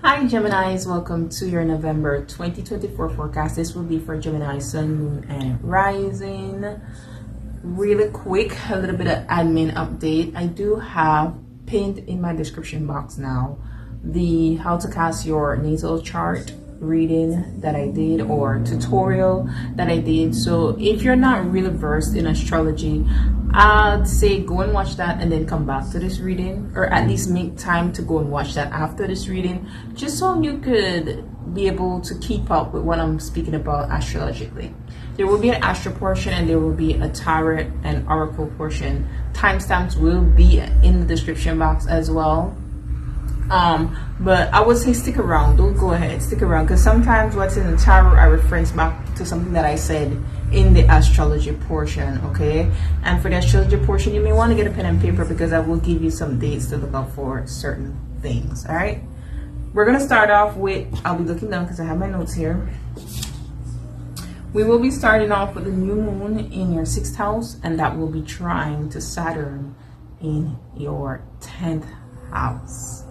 Hi Geminis, welcome to your November 2024 forecast. This will be for Gemini, Sun, Moon, and Rising. Really quick, a little bit of admin update. I do have pinned in my description box now the how to cast your natal chart reading that I did, or tutorial that I did. So if you're not really versed in astrology, I'd say go and watch that and then come back to this reading, or at least make time to go and watch that after this reading, just so you could be able to keep up with what I'm speaking about astrologically. There will be an astro portion and there will be a tarot and oracle portion. Timestamps will be in the description box as well. But I would say stick around. Don't go ahead, stick around, because sometimes what's in the tarot I reference back to something that I said in the astrology portion. Okay, and for the astrology portion you may want to get a pen and paper, because I will give you some dates to look out for certain things. All right, we're gonna start off with, I'll be looking down because I have my notes here. We will be starting off with the new moon in your 6th house, and that will be trying to Saturn in your 10th house.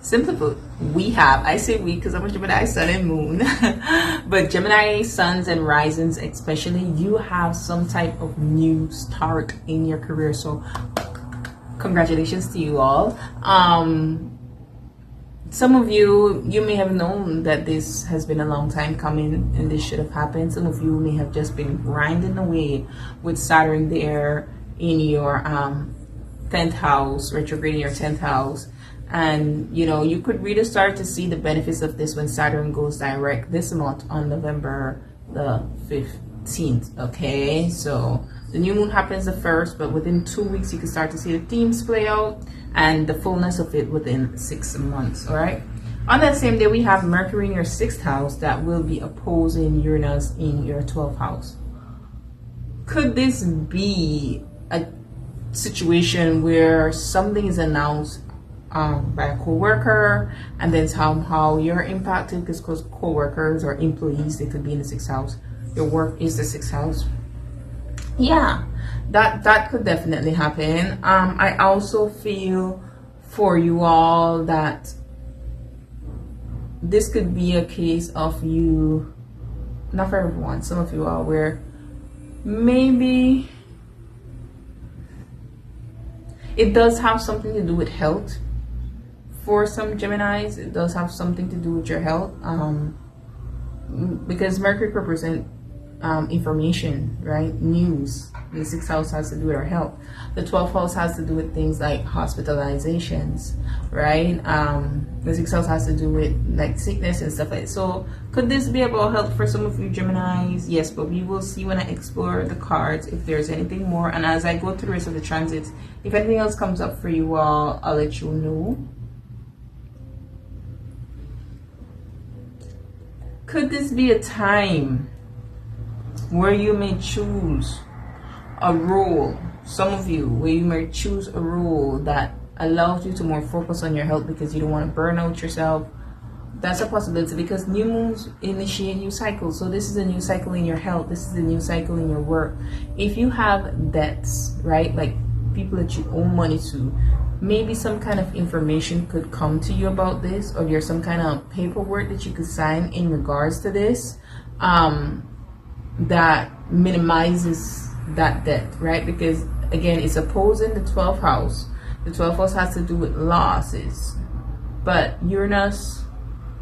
Simply put, I say we because I'm a Gemini sun and moon, but Gemini suns and risings especially, you have some type of new start in your career. So congratulations to you all. Some of you may have known that this has been a long time coming and this should have happened. Some of you may have just been grinding away with Saturn there in your 10th house, retrograde in your 10th house. And you could really start to see the benefits of this when Saturn goes direct this month on November the 15th. Okay, so the new moon happens the 1st, but within 2 weeks you can start to see the themes play out and the fullness of it within 6 months. All right, on that same day we have Mercury in your 6th house that will be opposing Uranus in your 12th house. Could this be a situation where something is announced by a co-worker, and then somehow you're impacted because co-workers or employees, they could be in the 6th house, your work is the 6th house? Yeah, that could definitely happen. I also feel for you all that this could be a case of you, not for everyone, some of you all, where maybe it does have something to do with health. For some Geminis, it does have something to do with your health, because Mercury represents information, right? News. The 6th house has to do with our health. The 12th house has to do with things like hospitalizations, right? The 6th house has to do with like sickness and stuff like that. So could this be about health for some of you Geminis? Yes, but we will see when I explore the cards if there's anything more. And as I go through the rest of the transits, if anything else comes up for you all, I'll let you know. Could this be a time where you may choose a role, some of you, where you may choose a role that allows you to more focus on your health because you don't want to burn out yourself? That's a possibility, because new moons initiate new cycles. So this is a new cycle in your health. This is a new cycle in your work. If you have debts, right, like people that you owe money to, maybe some kind of information could come to you about this, or there's some kind of paperwork that you could sign in regards to this that minimizes that debt, right? Because again, it's opposing the 12th house. The 12th house has to do with losses, but Uranus,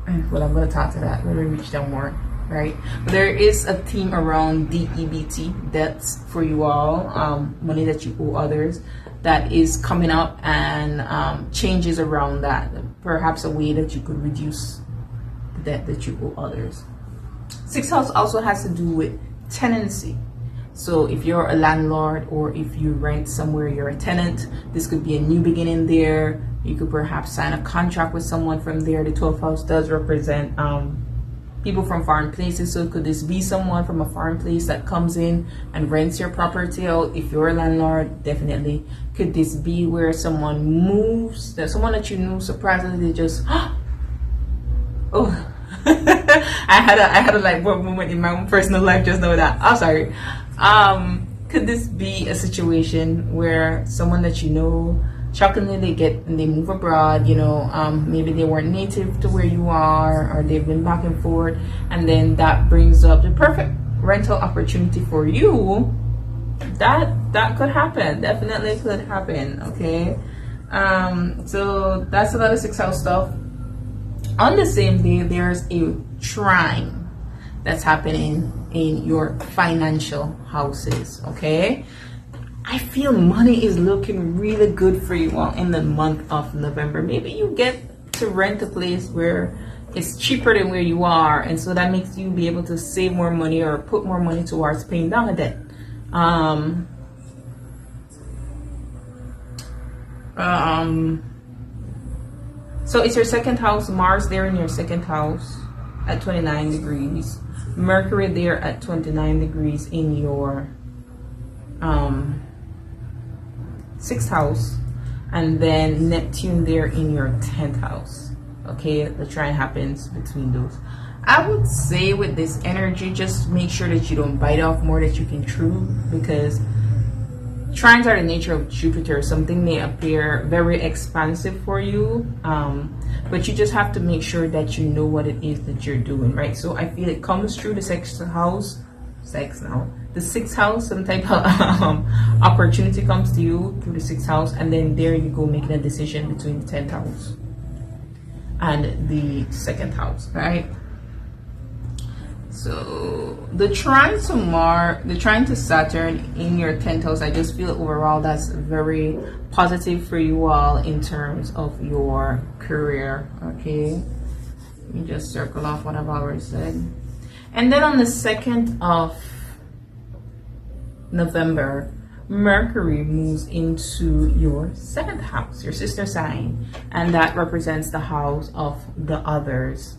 well, I'm going to talk to that when we reach down more, right? But there is a theme around DEBT, debts, for you all, money that you owe others, that is coming up, and changes around that. Perhaps a way that you could reduce the debt that you owe others. 6th house also has to do with tenancy. So if you're a landlord or if you rent somewhere, you're a tenant, this could be a new beginning there. You could perhaps sign a contract with someone from there. The 12th house does represent people from foreign places. So could this be someone from a foreign place that comes in and rents your property out? If you're a landlord, definitely. Could this be where someone moves, that someone that you knew surprisingly just oh I had a like moment in my own personal life just know that. I'm sorry. Could this be a situation where someone that you know shockingly they move abroad, you know, maybe they weren't native to where you are, or they've been back and forth, and then that brings up the perfect rental opportunity for you. That could happen, definitely could happen. Okay, so that's a lot of 6th house stuff. On the same day, there's a trine that's happening in your financial houses. Okay, I feel money is looking really good for you all in the month of November. Maybe you get to rent a place where it's cheaper than where you are, and so that makes you be able to save more money or put more money towards paying down a debt. So it's your 2nd house. Mars there in your 2nd house at 29 degrees. Mercury there at 29 degrees in your 6th house, and then Neptune there in your 10th house. Okay, the trine happens between those. I would say with this energy, just make sure that you don't bite off more that you can chew, because trines are the nature of Jupiter. Something may appear very expansive for you, but you just have to make sure that you know what it is that you're doing, right? So I feel it comes through the 6th house, the 6th house, some type of opportunity comes to you through the 6th house, and then there you go making a decision between the 10th house and the 2nd house, right? So the trine to Saturn in your 10th house, I just feel overall that's very positive for you all in terms of your career. Okay, let me just circle off what I've already said. And then on the 2nd of November, Mercury moves into your 7th house, your sister sign, and that represents the house of the others.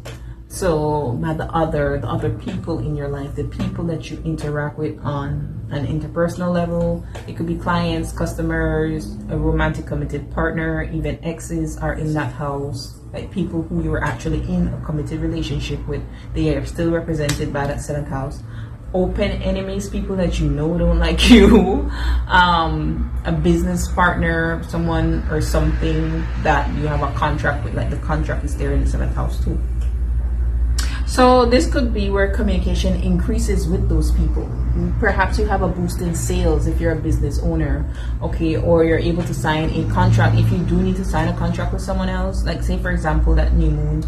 So by the other people in your life, the people that you interact with on an interpersonal level, it could be clients, customers, a romantic committed partner, even exes are in that house, like people who you were actually in a committed relationship with, they are still represented by that 7th house. Open enemies, people that you know don't like you, a business partner, someone or something that you have a contract with, like the contract is there in the 7th house too. So this could be where communication increases with those people. Perhaps you have a boost in sales if you're a business owner, okay, or you're able to sign a contract if you do need to sign a contract with someone else. Like say for example that new moon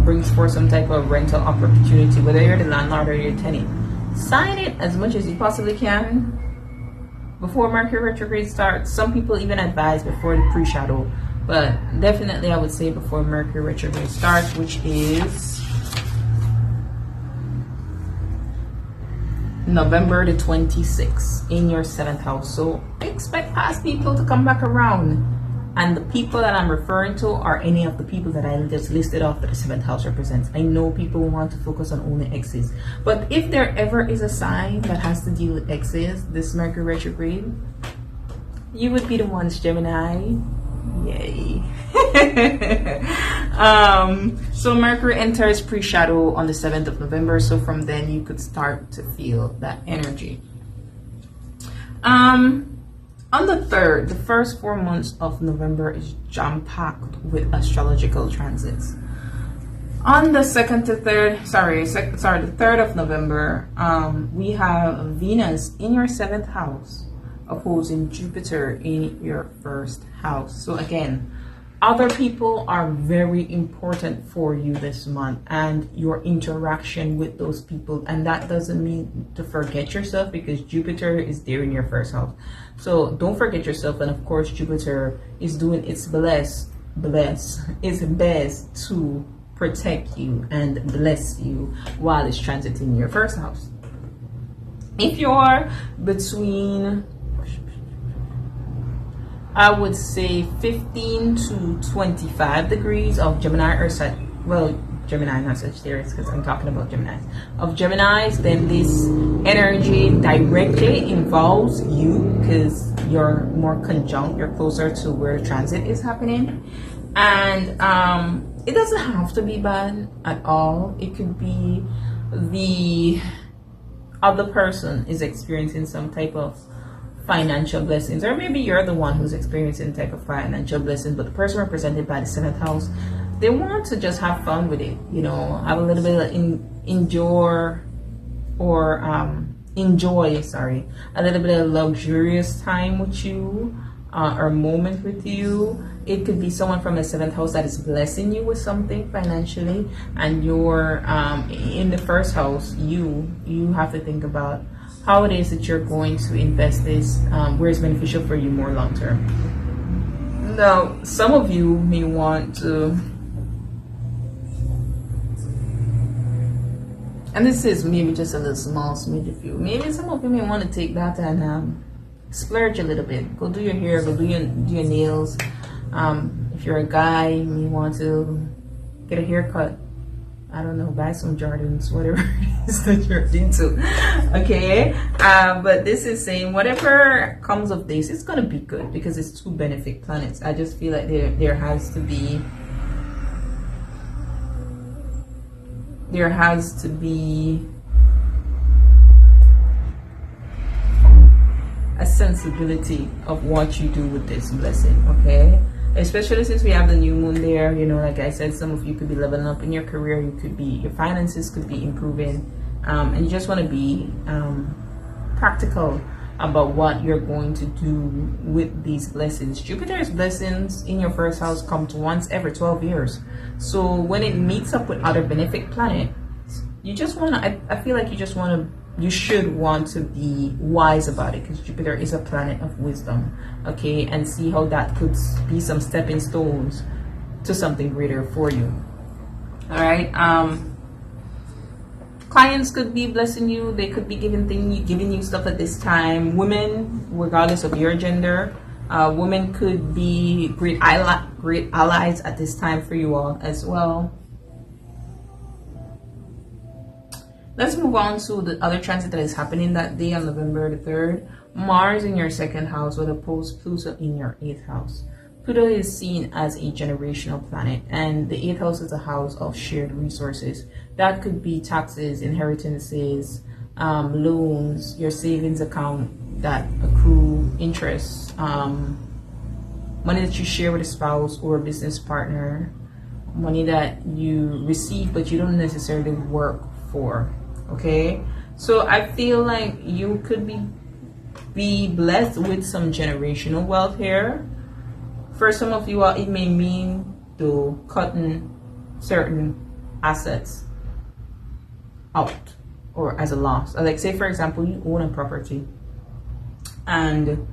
brings forth some type of rental opportunity, whether you're the landlord or your tenant. Sign it as much as you possibly can before Mercury retrograde starts. Some people even advise before the pre-shadow, but definitely I would say before Mercury retrograde starts, which is November the 26th in your 7th house. So expect past people to come back around, and the people that I'm referring to are any of the people that I just listed off that the 7th house represents. I know people want to focus on only exes, but if there ever is a sign that has to deal with exes this Mercury retrograde, you would be the ones, Gemini. Yay. So Mercury enters pre-shadow on the 7th of November, so from then you could start to feel that energy. On the 3rd, the first 4 months of November is jam-packed with astrological transits. On the 2nd to 3rd, the 3rd of November, we have Venus in your 7th house opposing Jupiter in your 1st house. So again, other people are very important for you this month and your interaction with those people, and that doesn't mean to forget yourself because Jupiter is there in your 1st house. So don't forget yourself, and of course Jupiter is doing its best to protect you and bless you while it's transiting your 1st house. If you're between, I would say 15 to 25 degrees of Gemini or Gemini, not Sagittarius, because I'm talking about Geminis. Of Geminis, then this energy directly involves you because you're more conjunct, you're closer to where transit is happening. And it doesn't have to be bad at all. It could be the other person is experiencing some type of financial blessings, or maybe you're the one who's experiencing type of financial blessings, but the person represented by the seventh house, they want to just have fun with it, you know, have a little bit of enjoy a little bit of luxurious time with you, or moment with you. It could be someone from the seventh house that is blessing you with something financially, and you're in the first house. You have to think about how it is that you're going to invest this, where it's beneficial for you more long term. Now, some of you may want to, and this is maybe just a little small smidge of you, maybe some of you may want to take that and splurge a little bit. Go do your hair, go do your nails. If you're a guy, you may want to get a haircut. I don't know, buy some Jordans, whatever it is that you're into. Okay, but this is saying whatever comes of this, it's gonna be good because it's two benefic planets. I just feel like there has to be a sensibility of what you do with this blessing, okay? Especially since we have the new moon there, you know, like I said, some of you could be leveling up in your career, your finances could be improving, and you just want to be practical about what you're going to do with these blessings. Jupiter's blessings in your first house come to once every 12 years. So when it meets up with other benefic planets, you just want to, I feel like you should want to be wise about it, because Jupiter is a planet of wisdom, okay, and see how that could be some stepping stones to something greater for you. All right, clients could be blessing you. They could be giving you stuff at this time. Women, regardless of your gender, women could be great allies at this time for you all as well. Let's move on to the other transit that is happening that day on November the 3rd. Mars in your second house will oppose Pluto in your 8th house. Pluto is seen as a generational planet, and the 8th house is a house of shared resources. That could be taxes, inheritances, loans, your savings account that accrue interest, money that you share with a spouse or a business partner, money that you receive but you don't necessarily work for. Okay, so I feel like you could be blessed with some generational wealth here. For some of you, it may mean to cutting certain assets out or as a loss. Like, say for example, you own a property, and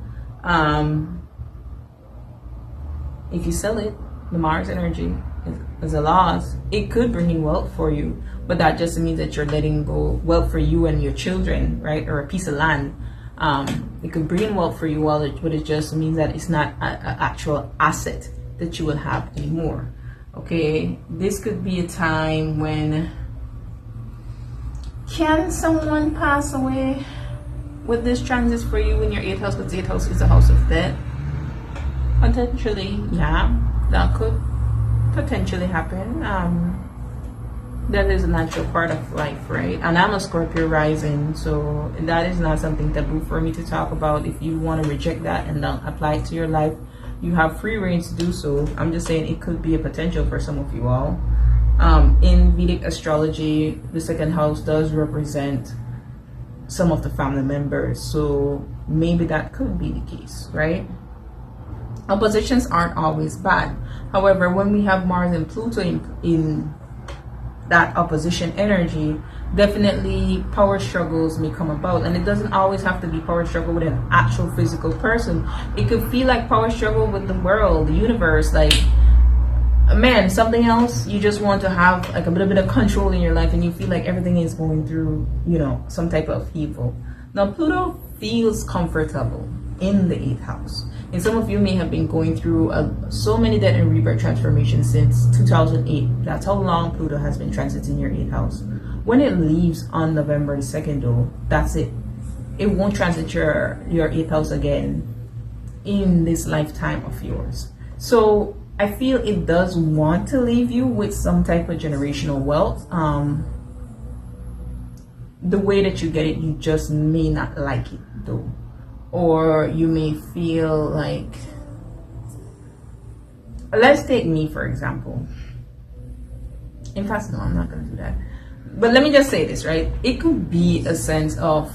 if you sell it, the Mars energy is a loss. It could bring in wealth for you, but that just means that you're letting go wealth for you and your children, right? Or a piece of land. It could bring in wealth for you all, but it just means that it's not an actual asset that you will have anymore. Okay, this could be a time when, can someone pass away with this transit for you in your 8th house? Because the 8th house is the house of death. Potentially, yeah, that could potentially happen. That is a natural part of life, right? And I'm a Scorpio rising, so that is not something taboo for me to talk about. If you want to reject that and not apply it to your life, you have free reign to do so. I'm just saying it could be a potential for some of you all. In Vedic astrology, the second house does represent some of the family members, so maybe that could be the case, right? Oppositions aren't always bad. However, when we have Mars and Pluto in that opposition energy, definitely power struggles may come about, and it doesn't always have to be power struggle with an actual physical person. It could feel like power struggle with the world, the universe, like, man, something else. You just want to have like a little bit of control in your life, and you feel like everything is going through, you know, some type of evil. Now, Pluto feels comfortable in the 8th house, and some of you may have been going through so many death and rebirth transformations since 2008. That's how long Pluto has been transiting your 8th house. When it leaves on November the 2nd, though, that's it. It won't transit your 8th house again in this lifetime of yours. So I feel it does want to leave you with some type of generational wealth. The way that you get it, you just may not like it, though. or you may feel like, let's take me for example. In fact, no, I'm not going to do that. But let me just say this, right? It could be a sense of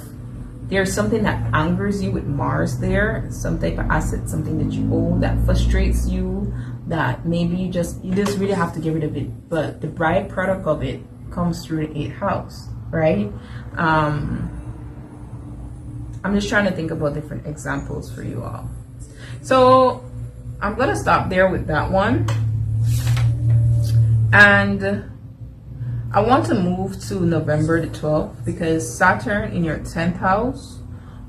there's something that angers you with Mars there, some type of asset, something that you own that frustrates you, that maybe you just really have to get rid of it. But the byproduct of it comes through the 8th house, right? I'm just trying to think about different examples for you all. So I'm going to stop there with that one. And I want to move to November the 12th because Saturn in your 10th house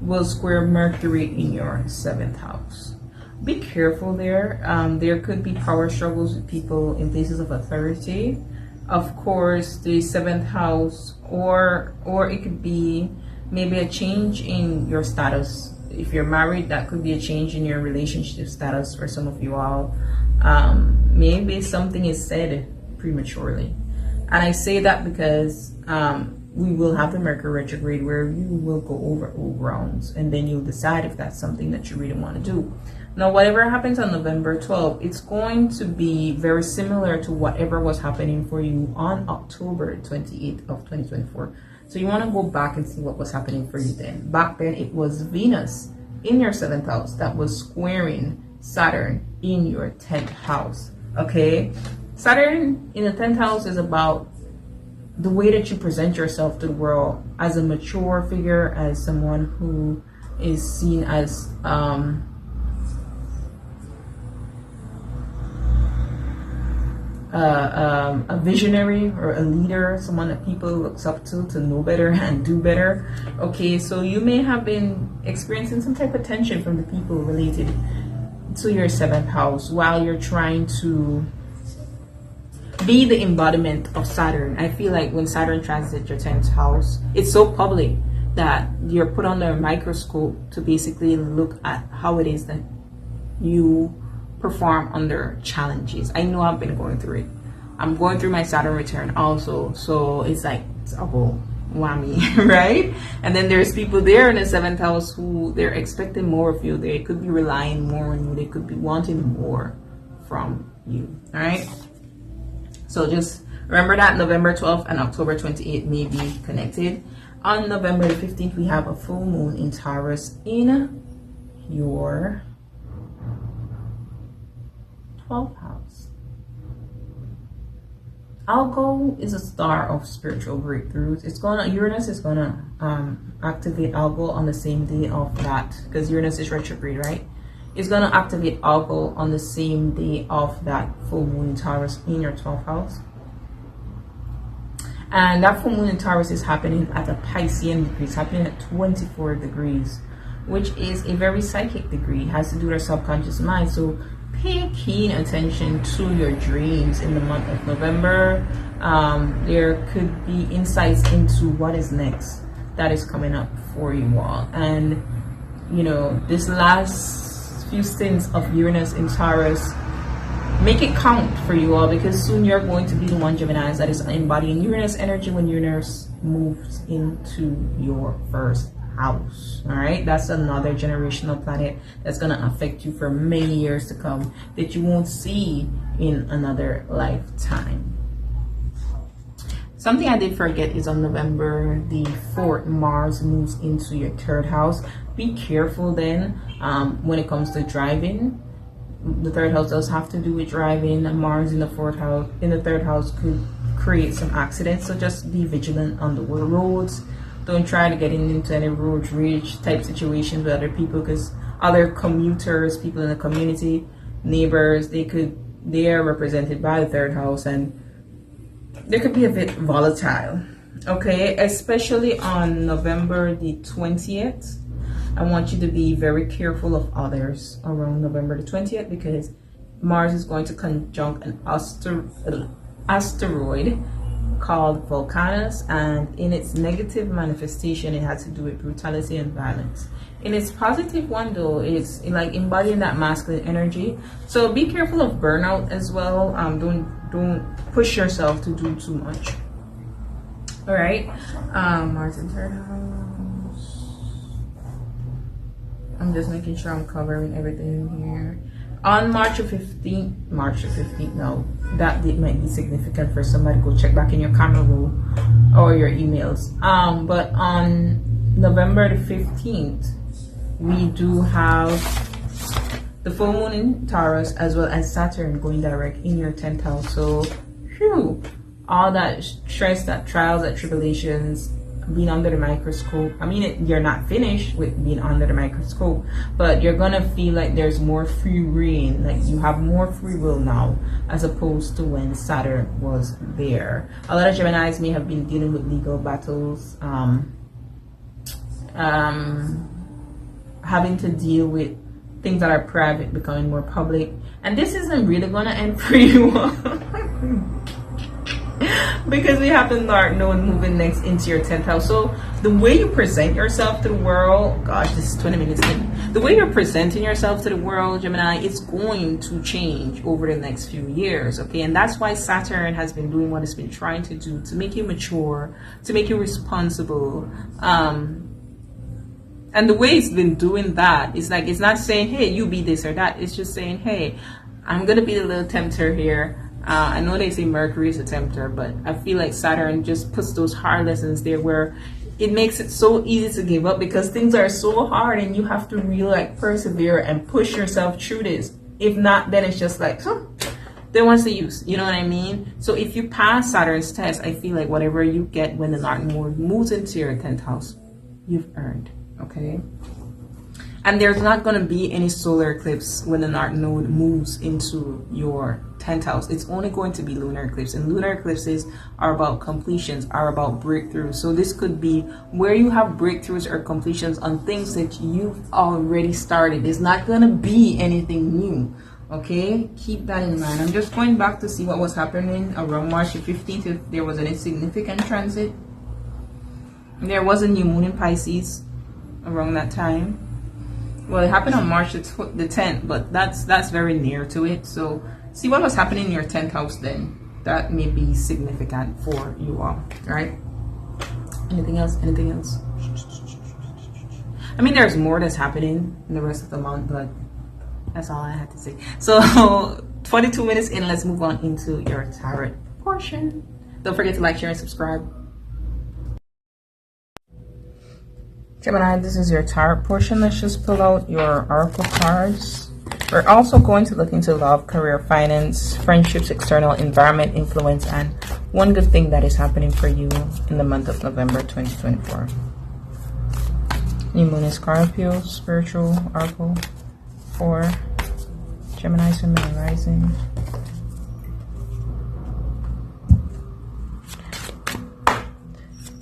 will square Mercury in your 7th house. Be careful there. There could be power struggles with people in places of authority. Of course, the 7th house, or it could be maybe a change in your status. If you're married, that could be a change in your relationship status for some of you all. Maybe something is said prematurely. And I say that because we will have the Mercury retrograde where you will go over old grounds and then you'll decide if that's something that you really want to do. Now, whatever happens on November 12th, it's going to be very similar to whatever was happening for you on October 28th of 2024. So you want to go back and see what was happening for you then. Back then, it was Venus in your 7th house that was squaring Saturn in your 10th house. Okay? Saturn in the 10th house is about the way that you present yourself to the world as a mature figure, as someone who is seen as a visionary or a leader, someone that people looks up to know better and do better. Okay, so you may have been experiencing some type of tension from the people related to your 7th house while you're trying to be the embodiment of Saturn. I feel like when Saturn transits your 10th house, it's so public that you're put under a microscope to basically look at how it is that you perform under challenges. I know I've been going through it. I'm going through my Saturn return also, so it's like it's a whole whammy, right? And then there's people there in the 7th house who they're expecting more of you. They could be relying more on you. They could be wanting more from you. All right. So just remember that November 12th and October 28th may be connected. On November the 15th, we have a full moon in Taurus in your 12th house. Algo is a star of spiritual breakthroughs. Uranus is gonna activate Algo on the same day of that, because Uranus is retrograde, right? It's gonna activate Algo on the same day of that full moon in Taurus in your 12th house. And that full moon in Taurus is happening at a Piscean degree. It's happening at 24 degrees, which is a very psychic degree. It has to do with our subconscious mind. So pay keen attention to your dreams in the month of November. There could be insights into what is next that is coming up for you all. And, you know, this last few stints of Uranus in Taurus, make it count for you all, because soon you're going to be the one Geminis that is embodying Uranus energy when Uranus moves into your first house. All right, that's another generational planet that's going to affect you for many years to come that you won't see in another lifetime. Something I did forget is on November the 4th, Mars moves into your 3rd house. Be careful then when it comes to driving. The 3rd house does have to do with driving. Mars in the 3rd house could create some accidents. So just be vigilant on the roads. Don't try to get into any road rage type situations with other people, because other commuters, people in the community, neighbors, they are represented by the 3rd house, and they could be a bit volatile. Okay, especially on November the 20th. I want you to be very careful of others around November the 20th, because Mars is going to conjunct an asteroid called Vulcanus, and in its negative manifestation, it has to do with brutality and violence. In its positive one, though, it's like embodying that masculine energy. So be careful of burnout as well. Don't push yourself to do too much. All right, Mars in 3rd house. I'm just making sure I'm covering everything here. On March the 15th, no, that date might be significant for somebody. Go check back in your camera roll or your emails. But on November the 15th, we do have the full moon in Taurus as well as Saturn going direct in your 10th house. So, phew, all that stress, that trials, that tribulations, being under the microscope. I mean, you're not finished with being under the microscope, but you're gonna feel like there's more free reign, like you have more free will now as opposed to when Saturn was there. A lot of Geminis may have been dealing with legal battles, having to deal with things that are private becoming more public, and this isn't really gonna end for you. Because we have the North Node moving next into your 10th house. So the way you present yourself to the world, gosh, this is 20 minutes in. The way you're presenting yourself to the world, Gemini, it's going to change over the next few years, okay? And that's why Saturn has been doing what it's been trying to do to make you mature, to make you responsible. And the way it's been doing that is like, it's not saying, hey, you be this or that. It's just saying, hey, I'm going to be the little tempter here. I know they say Mercury is a tempter, but I feel like Saturn just puts those hard lessons there where it makes it so easy to give up because things are so hard and you have to really like persevere and push yourself through this. If not, then it's just like, then what's the use? You know what I mean? So if you pass Saturn's test, I feel like whatever you get when the North Node moves into your 10th house, you've earned, okay? And there's not going to be any solar eclipse when the North Node moves into your 10th house. It's only going to be lunar eclipse. And lunar eclipses are about completions, are about breakthroughs. So this could be where you have breakthroughs or completions on things that you've already started. It's not going to be anything new. Okay? Keep that in mind. I'm just going back to see what was happening around March 15th, if there was any significant transit. There was a new moon in Pisces around that time. Well, it happened on March the 10th, but that's very near to it. So see what was happening in your 10th house then. That may be significant for you all, right? Anything else? Anything else? I mean, there's more that's happening in the rest of the month, but that's all I had to say. So 22 minutes in, let's move on into your tarot portion. Don't forget to like, share, and subscribe. Gemini, this is your tarot portion. Let's just pull out your oracle cards. We're also going to look into love, career, finance, friendships, external environment, influence, and one good thing that is happening for you in the month of November 2024. New moon in Scorpio, spiritual oracle for Gemini, Sun, Moon, Rising.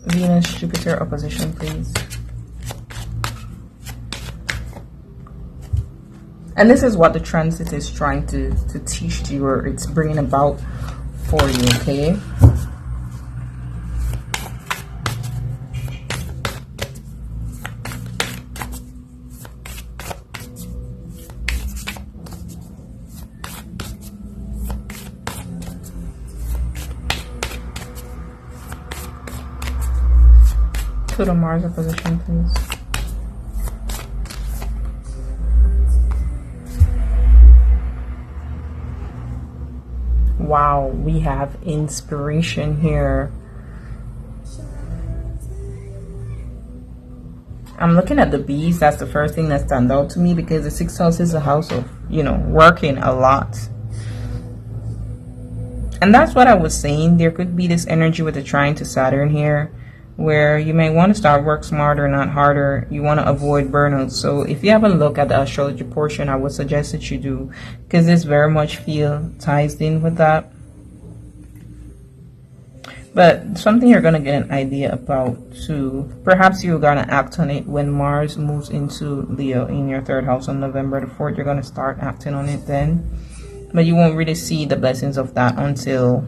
Venus, Jupiter opposition, please. And this is what the transit is trying to teach you, or it's bringing about for you, okay? Pluto, Mars opposition, please. Wow, we have inspiration here. I'm looking at the bees. That's the first thing that stands out to me, because the 6th house is a house of, you know, working a lot. And that's what I was saying. There could be this energy with the trine to Saturn here, where you may want to start work smarter, not harder. You want to avoid burnout. So if you have a look at the astrology portion, I would suggest that you do, because this very much ties in with that. But something you're going to get an idea about too. Perhaps you're going to act on it when Mars moves into Leo in your 3rd house on November the 4th. You're going to start acting on it then. But you won't really see the blessings of that until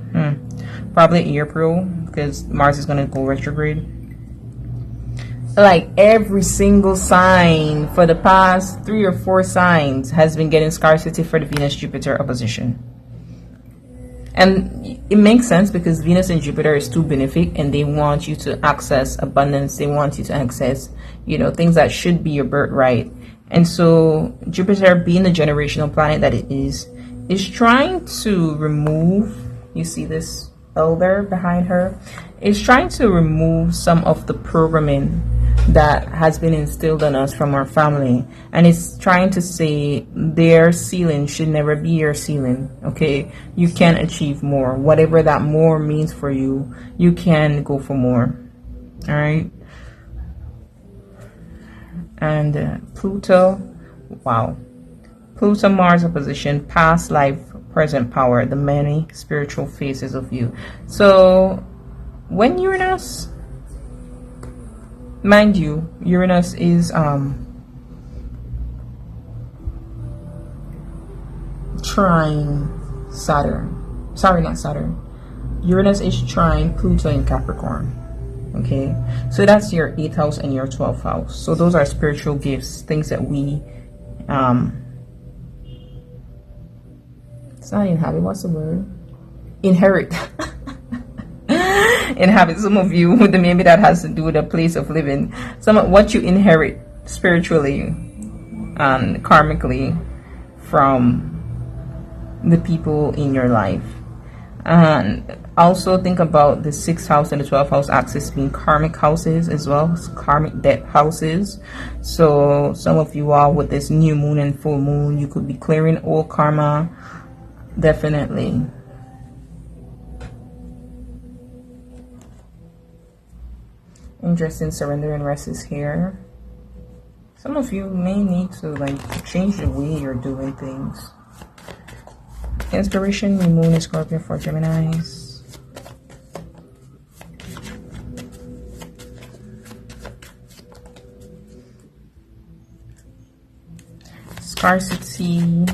probably April, because Mars is going to go retrograde. Like every single sign for the past 3 or 4 signs has been getting scarcity for the Venus-Jupiter opposition. And it makes sense, because Venus and Jupiter is too benefic, and they want you to access abundance. They want you to access, you know, things that should be your birthright. And so Jupiter, being the generational planet that it is trying to remove, you see this elder behind her, is trying to remove some of the programming that has been instilled in us from our family, and it's trying to say their ceiling should never be your ceiling. Okay, you can achieve more, whatever that more means for you. You can go for more. All right. And Pluto, wow, Pluto Mars opposition, past life, present power, the many spiritual faces of you. So when Uranus, mind you, Uranus is trine Saturn. Sorry, not Saturn. Uranus is trine Pluto in Capricorn. Okay, so that's your 8th house and your 12th house. So those are spiritual gifts, things that we it's not inhabit, what's the word? Inherit. Inhabit. Some of you, maybe that has to do with a place of living. Some of what you inherit spiritually and karmically from the people in your life. And also think about the 6th house and the 12th house axis being karmic houses as well, karmic debt houses. So some of you all, with this new moon and full moon, you could be clearing old karma. Definitely. Interesting. Surrender and rest is here. Some of you may need to like change the way you're doing things. Inspiration, new moon in Scorpio for Geminis. Scarcity,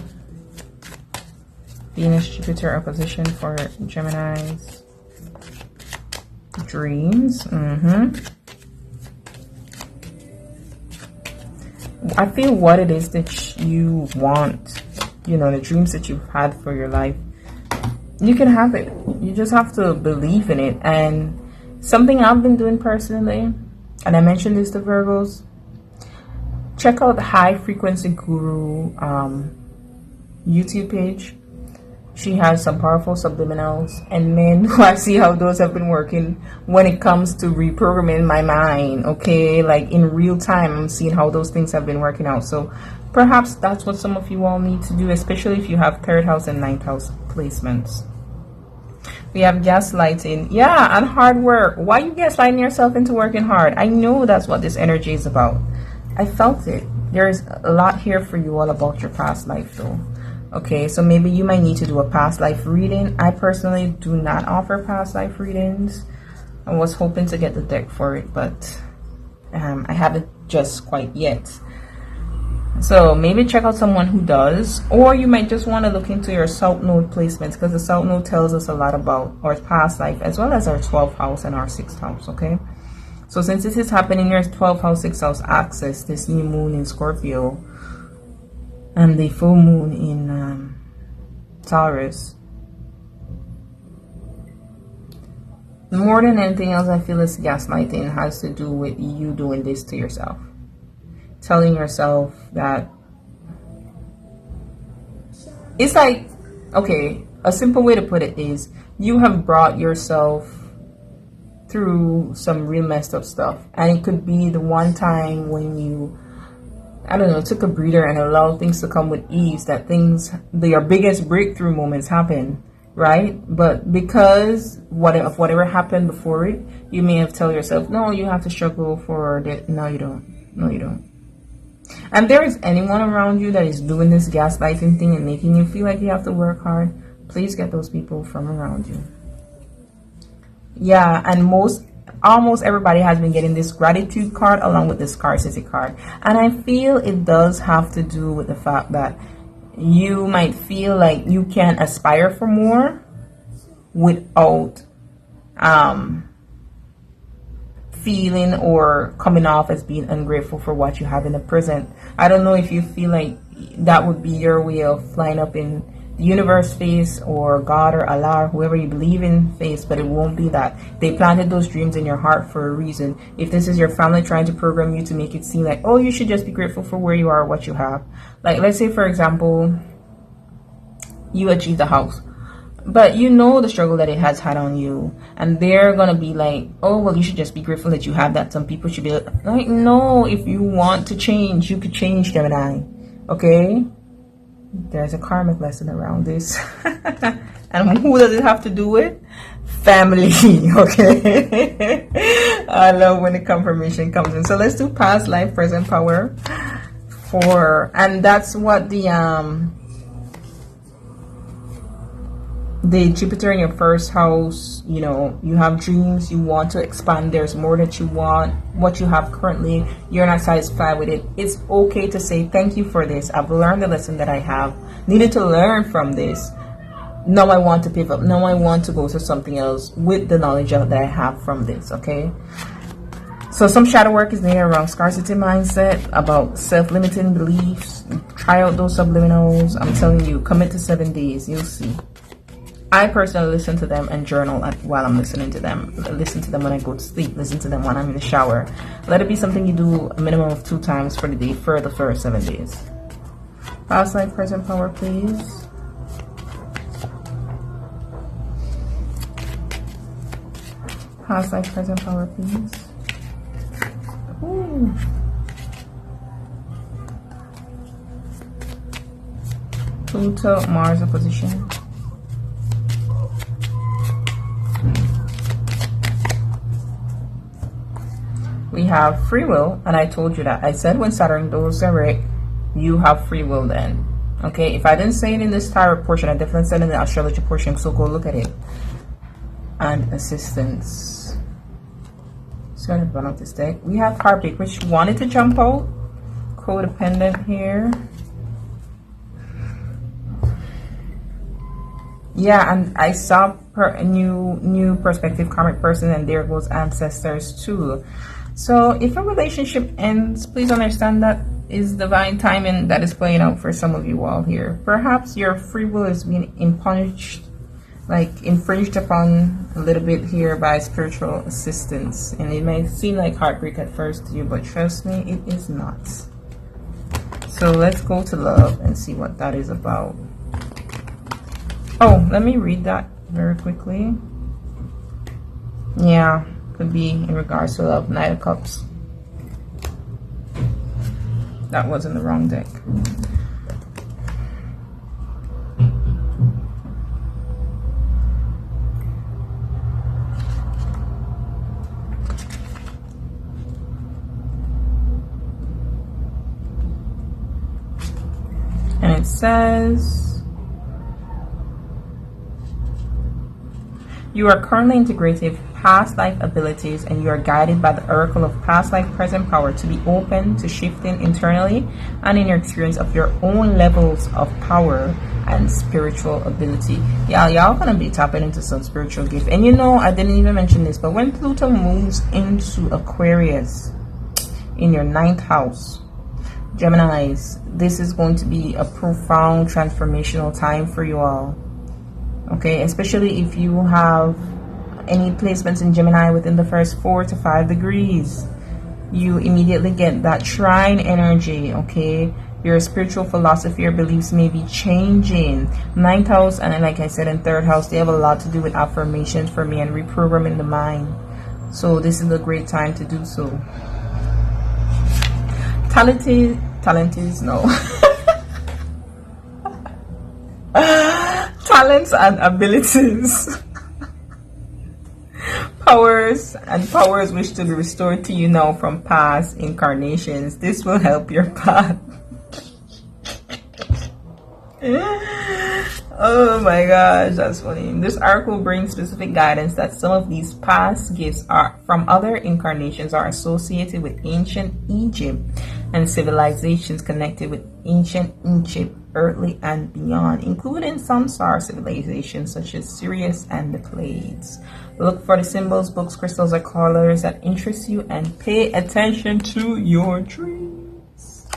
Venus Jupiter opposition for Geminis. Dreams. I feel what it is that you want, you know, the dreams that you've had for your life, you can have it. You just have to believe in it. And something I've been doing personally, and I mentioned this to Virgos, check out the High Frequency Guru YouTube page. She has some powerful subliminals, and man, do I see how those have been working when it comes to reprogramming my mind. Okay, like in real time, I'm seeing how those things have been working out. So perhaps that's what some of you all need to do, especially if you have 3rd house and 9th house placements. We have gaslighting. Yeah, and hard work. Why are you gaslighting yourself into working hard? I know that's what this energy is about. I felt it. There's a lot here for you all about your past life though. Okay, so maybe you might need to do a past life reading. I personally do not offer past life readings. I was hoping to get the deck for it, but I haven't just quite yet. So maybe check out someone who does, or you might just want to look into your South Node placements, because the South Node tells us a lot about our past life as well as our 12th house and our 6th house. Okay, so since this is happening in your 12th house, 6th house axis, this new moon in Scorpio and the full moon in Taurus, more than anything else, I feel this gaslighting has to do with you doing this to yourself, telling yourself that it's like, okay, a simple way to put it is you have brought yourself through some real messed up stuff, and it could be the one time when you, I don't know, took a breather and allowed things to come with ease, that things, your biggest breakthrough moments happen, right? But because of whatever happened before it, you may have told yourself, no, you have to struggle for that. No, you don't. No, you don't. And if there is anyone around you that is doing this gaslighting thing and making you feel like you have to work hard, please get those people from around you. Yeah, and almost everybody has been getting this gratitude card along with this scarcity card, and I feel it does have to do with the fact that you might feel like you can aspire for more without feeling or coming off as being ungrateful for what you have in the present. I don't know if you feel like that would be your way of flying up in universe face, or God or Allah, or whoever you believe in face, but it won't be that. They planted those dreams in your heart for a reason. If this is your family trying to program you to make it seem like, oh, you should just be grateful for where you are, what you have. Like, let's say, for example, you achieved a house, but you know the struggle that it has had on you, and they're gonna be like, oh, well, you should just be grateful that you have that. Some people should be like, no, if you want to change, you could change, Gemini. Okay, there's a karmic lesson around this. And who does it have to do with? Family. Okay. I love when the confirmation comes in. So let's do past life, present power and that's what the Jupiter in your first house, you know, you have dreams, you want to expand, there's more that you want, what you have currently, you're not satisfied with it. It's okay to say, thank you for this. I've learned the lesson that I have needed to learn from this. Now I want to pivot. Now I want to go to something else with the knowledge that I have from this, okay? So some shadow work is needed around scarcity mindset, about self-limiting beliefs. Try out those subliminals. I'm telling you, commit to 7 days. You'll see. I personally listen to them and journal while I'm listening to them. Listen to them when I go to sleep. Listen to them when I'm in the shower. Let it be something you do a minimum of 2 times for the day for the first 7 days. Past life, present power, please. Past life, present power, please. Ooh. Pluto, Mars opposition. We have free will, and I told you that. I said when Saturn goes direct, you have free will then. Okay, if I didn't say it in this tarot portion, I definitely said it in the astrology portion, so go look at it. And assistance. So I'm going to run out this deck. We have heartbreak, which wanted to jump out. Codependent here. Yeah, and I saw a new perspective, karmic person, and there goes ancestors too. So if a relationship ends, please understand that is divine timing that is playing out for some of you all here. Perhaps your free will is being infringed upon a little bit here by spiritual assistance. And it may seem like heartbreak at first to you, but trust me, it is not. So let's go to love and see what that is about. Oh, let me read that very quickly. Yeah. Could be in regards to love. Knight of Cups. That was in the wrong deck. And it says, you are currently integrative past life abilities, and you are guided by the oracle of past life present power to be open to shifting internally and in your experience of your own levels of power and spiritual ability. Yeah, y'all gonna be tapping into some spiritual gift. And you know, I didn't even mention this, but when Pluto moves into Aquarius in your 9th house, Geminis, this is going to be a profound transformational time for you all. Okay, especially if you have any placements in Gemini within the first 4 to 5 degrees, you immediately get that trine energy. Okay, your spiritual philosophy or beliefs may be changing. 9th house, and like I said, in 3rd house, they have a lot to do with affirmations for me and reprogramming the mind. So this is a great time to do so. Talent is no. Talents and abilities. Powers wish to be restored to you now from past incarnations. This will help your path. Oh my gosh, that's funny. This oracle brings specific guidance that some of these past gifts are from other incarnations are associated with ancient Egypt and civilizations connected with ancient Egypt, earthly and beyond, including Samsara civilizations such as Sirius and the Pleiades. Look for the symbols, books, crystals, or colors that interest you and pay attention to your dreams.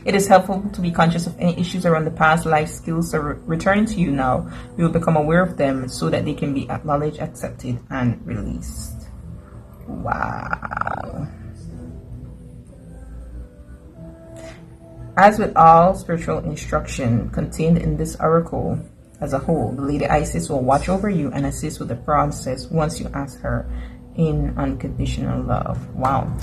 It is helpful to be conscious of any issues around the past life skills that returning to you now. You will become aware of them so that they can be acknowledged, accepted, and released. Wow. As with all spiritual instruction contained in this oracle as a whole, the Lady Isis will watch over you and assist with the process once you ask her in unconditional love. Wow.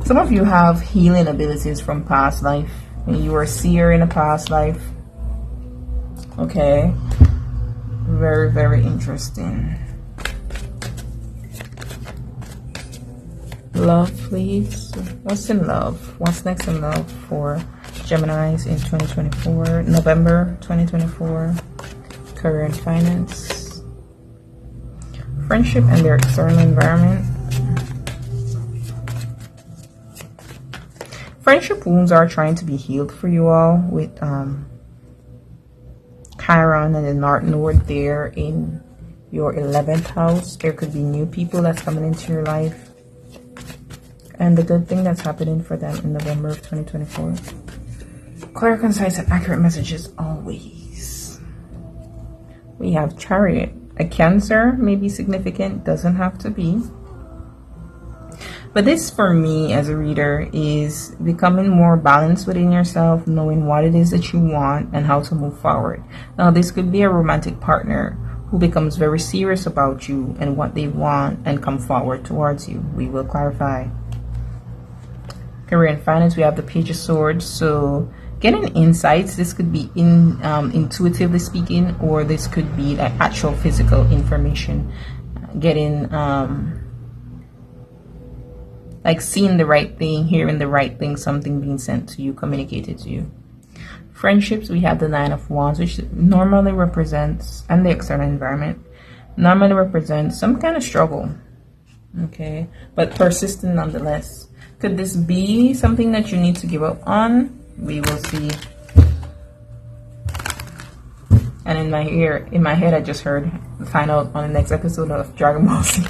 Some of you have healing abilities from past life. You were a seer in a past life. Okay. Very, very interesting. Love, please. What's in love? What's next in love for Geminis in 2024? November 2024. Career and finance. Friendship and their external environment. Friendship wounds are trying to be healed for you all with Chiron and the North Node there in your 11th house. There could be new people that's coming into your life. And the good thing that's happening for them in November of 2024. Clear, concise, and accurate messages always. We have Chariot. A Cancer may be significant, doesn't have to be. But this, for me as a reader, is becoming more balanced within yourself, knowing what it is that you want and how to move forward. Now, this could be a romantic partner who becomes very serious about you and what they want and come forward towards you. We will clarify. Career and finance, we have the Page of Swords. So getting insights, this could be intuitively speaking, or this could be like actual physical information. Getting like seeing the right thing, hearing the right thing, something being sent to you, communicated to you. Friendships, we have the Nine of Wands, which normally represents, and the external environment, normally represents some kind of struggle, okay, but persistent nonetheless. Could this be something that you need to give up on? We will see. And in my head, I just heard, find out on the next episode of Dragon Ball Z.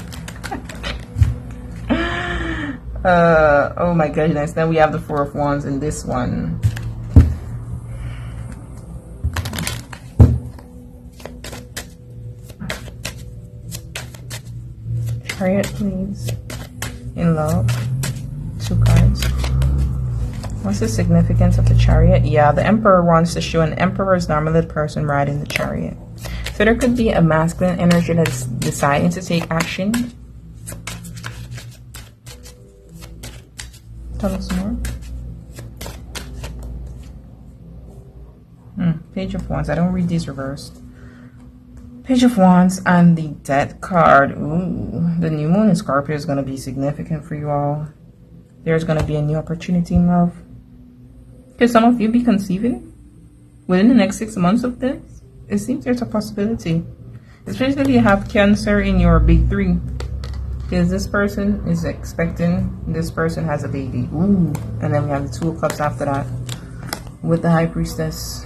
Oh my goodness. Then we have the Four of Wands in this one. Chariot, please. In love. 2 cards. What's the significance of the Chariot? Yeah, the Emperor wants to show an Emperor is normally the person riding the Chariot. So there could be a masculine energy that's deciding to take action. Tell us more. Page of Wands. I don't read these reversed. Page of Wands and the Death card. Ooh, the new moon in Scorpio is going to be significant for you all. There's going to be a new opportunity in love. Could some of you be conceiving within the next 6 months of this? It seems there's a possibility. Especially if you have Cancer in your big 3. Because this person is expecting, this person has a baby. Ooh. And then we have the 2 of Cups after that with the High Priestess.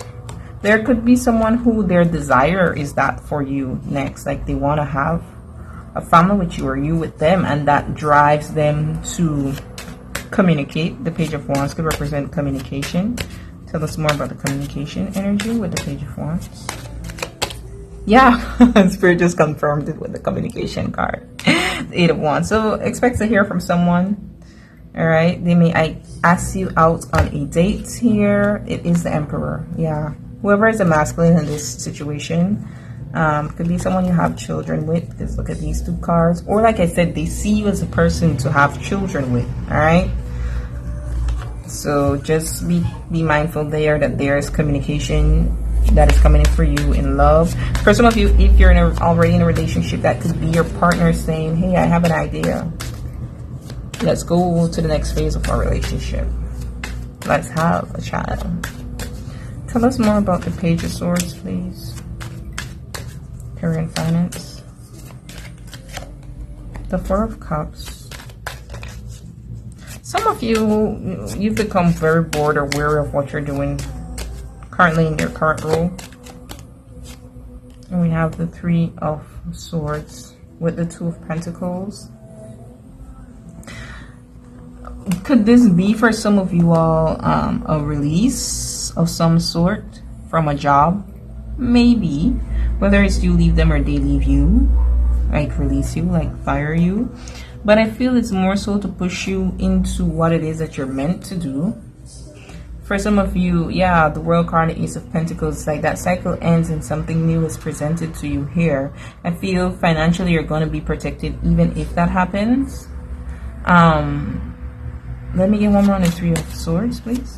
There could be someone who their desire is that for you next. Like they want to have a family with you or you with them. And that drives them to communicate. The Page of Wands could represent communication. Tell us more about the communication energy with the Page of Wands. Yeah, Spirit just confirmed it with the communication card. The 8 of Wands. So expect to hear from someone. All right. They may ask you out on a date here. It is the Emperor. Yeah. Whoever is a masculine in this situation could be someone you have children with. Because look at these 2 cards. Or like I said, they see you as a person to have children with. All right. So just be mindful there that there is communication that is coming in for you in love. For some of you, if you're already in a relationship, that could be your partner saying, hey, I have an idea. Let's go to the next phase of our relationship. Let's have a child. Tell us more about the Page of Swords, please. Career and finance. The 4 of Cups. Some of you, you've become very bored or weary of what you're doing currently in your current role. And we have the 3 of Swords with the 2 of Pentacles. Could this be for some of you all a release of some sort from a job? Maybe. Whether it's you leave them or they leave you, like release you, like fire you. But I feel it's more so to push you into what it is that you're meant to do. For some of you, yeah, the World card, the Ace of Pentacles, like that cycle ends and something new is presented to you here. I feel financially you're going to be protected even if that happens. Let me get one more on the Three of Swords, please.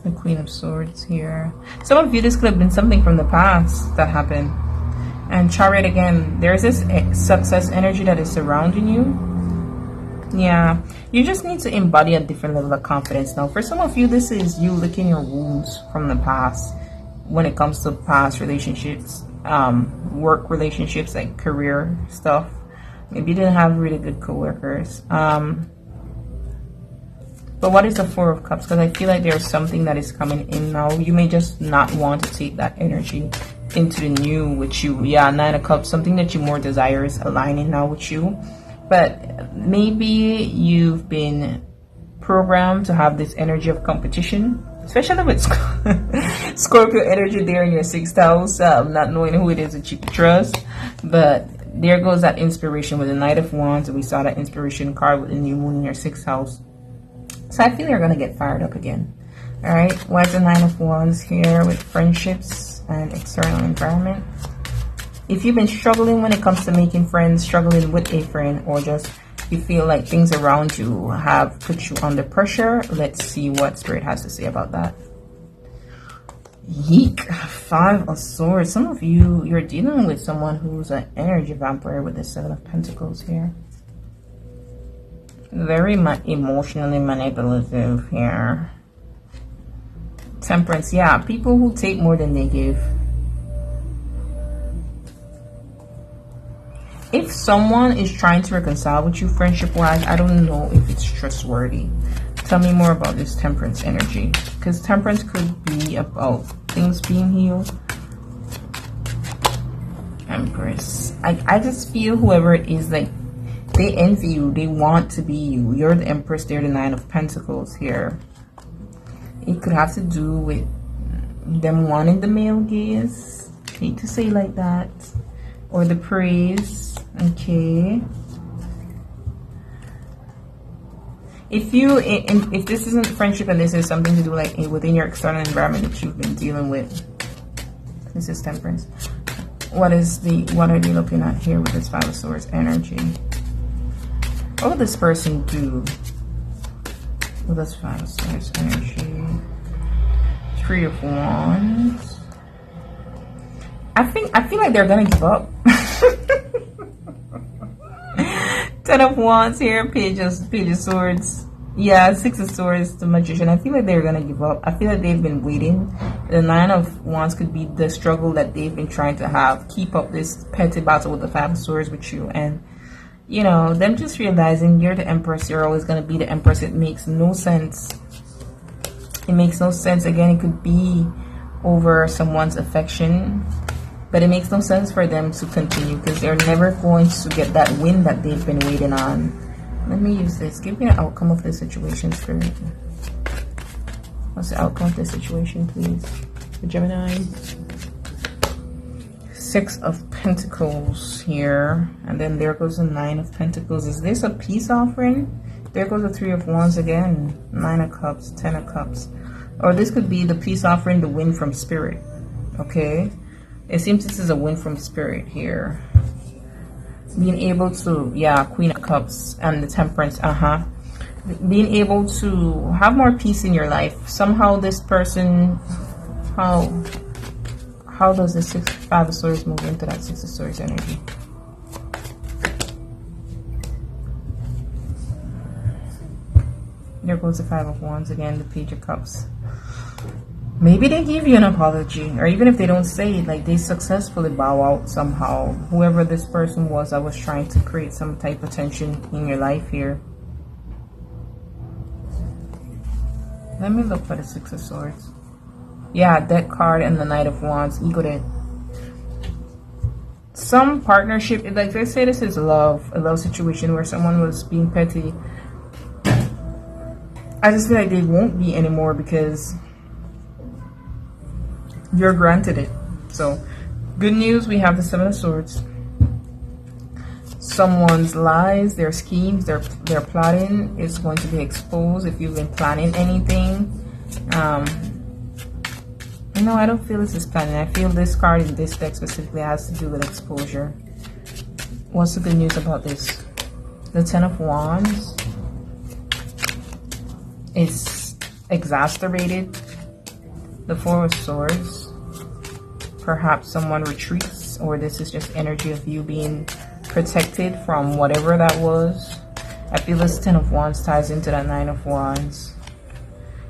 The Queen of Swords here. Some of you, this could have been something from the past that happened. And Chariot again, there's this success energy that is surrounding you. Yeah, you just need to embody a different level of confidence now. For some of you, this is you licking your wounds from the past when it comes to past relationships, work relationships, like career stuff. Maybe you didn't have really good co-workers. But what is the Four of Cups? Because I feel like there's something that is coming in now. You may just not want to take that energy into the new with you. Yeah, Nine of Cups, something that you more desire is aligning now with you. But maybe you've been programmed to have this energy of competition, especially with Scorpio energy there in your 6th house, not knowing who it is that you trust. But there goes that inspiration with the Knight of Wands. We saw that inspiration card with the new moon in your 6th house. So I feel you're going to get fired up again. All right. Why is the Nine of Wands here with friendships and external environment? If you've been struggling when it comes to making friends, struggling with a friend, or just you feel like things around you have put you under pressure, let's see what Spirit has to say about that. Yeek. 5 of Swords. Some of you, you're dealing with someone who's an energy vampire with the 7 of Pentacles here. Very emotionally manipulative here. Temperance. Yeah, people who take more than they give. If someone is trying to reconcile with you friendship-wise, I don't know if it's trustworthy. Tell me more about this Temperance energy. Because Temperance could be about things being healed. Empress. I just feel whoever it is, like, they envy you. They want to be you. You're the Empress. They're the 9 of Pentacles here. It could have to do with them wanting the male gaze. Hate to say like that. Or the praise. Okay. If this isn't friendship and this is something to do like within your external environment that you've been dealing with, this is Temperance. What are they looking at here with this 5 of Swords energy? What will this person do with this 5 of Swords energy? 3 of Wands. I feel like they're gonna give up. 10 of Wands here, Page of Swords. Yeah, 6 of Swords, the Magician. I feel like they're gonna give up. I feel like they've been waiting. The 9 of Wands could be the struggle that they've been trying to have. Keep up this petty battle with the 5 of Swords with you. And, you know, them just realizing you're the Empress. You're always gonna be the Empress. It makes no sense. It makes no sense. Again, it could be over someone's affection. But it makes no sense for them to continue because they're never going to get that win that they've been waiting on. Let me use this. Give me an outcome of this situation, Spirit. What's the outcome of this situation, please? For Gemini. 6 of Pentacles here. And then there goes the 9 of Pentacles. Is this a peace offering? There goes the 3 of Wands again. 9 of Cups, 10 of Cups. Or this could be the peace offering, the win from Spirit. Okay? It seems this is a win from Spirit here. Being able to, yeah, Queen of Cups and the Temperance, being able to have more peace in your life. Somehow this person, how does the 5 of Swords move into that 6 of Swords energy? There goes the 5 of Wands again, the Page of Cups. Maybe they give you an apology, or even if they don't say it, like they successfully bow out somehow. Whoever this person was that was trying to create some type of tension in your life here. Let me look for the 6 of Swords. Yeah, Death card and the Knight of Wands, Ego Death. some partnership, like let's say this is a love situation where someone was being petty. I just feel like they won't be anymore because you're granted it. So good news, we have the Seven of Swords. Someone's lies, their schemes, their plotting is going to be exposed if you've been planning anything. No, I don't feel this is planning. I feel this card in this deck specifically has to do with exposure. What's the good news about this? The Ten of Wands is exacerbated. The Four of Swords. Perhaps someone retreats, or this is just energy of you being protected from whatever that was. I feel this Ten of Wands ties into that Nine of Wands.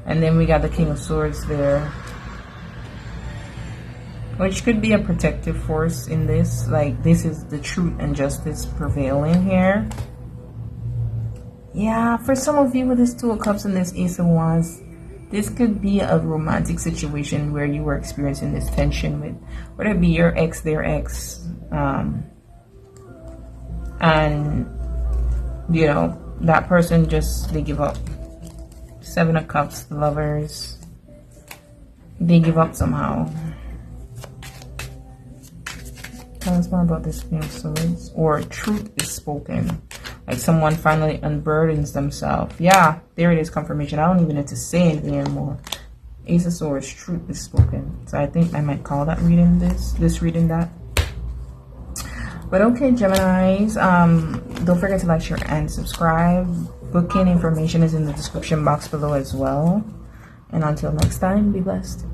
And then we got the King of Swords there, which could be a protective force in this. Like, this is the truth and justice prevailing here. Yeah, for some of you with this Two of Cups and this Ace of Wands, this could be a romantic situation where you were experiencing this tension with, whether it be your ex, their ex, and you know, that person just, they give up. Seven of Cups, the Lovers, they give up somehow. Tell us more about this King of Swords. Or truth is spoken. Like someone finally unburdens themselves. Yeah, there it is, confirmation. I don't even need to say anything anymore. Ace of Swords, truth is spoken. So I think I might call that reading this reading that. But okay, Geminis, don't forget to like, share, and subscribe. Booking information is in the description box below as well. And until next time, be blessed.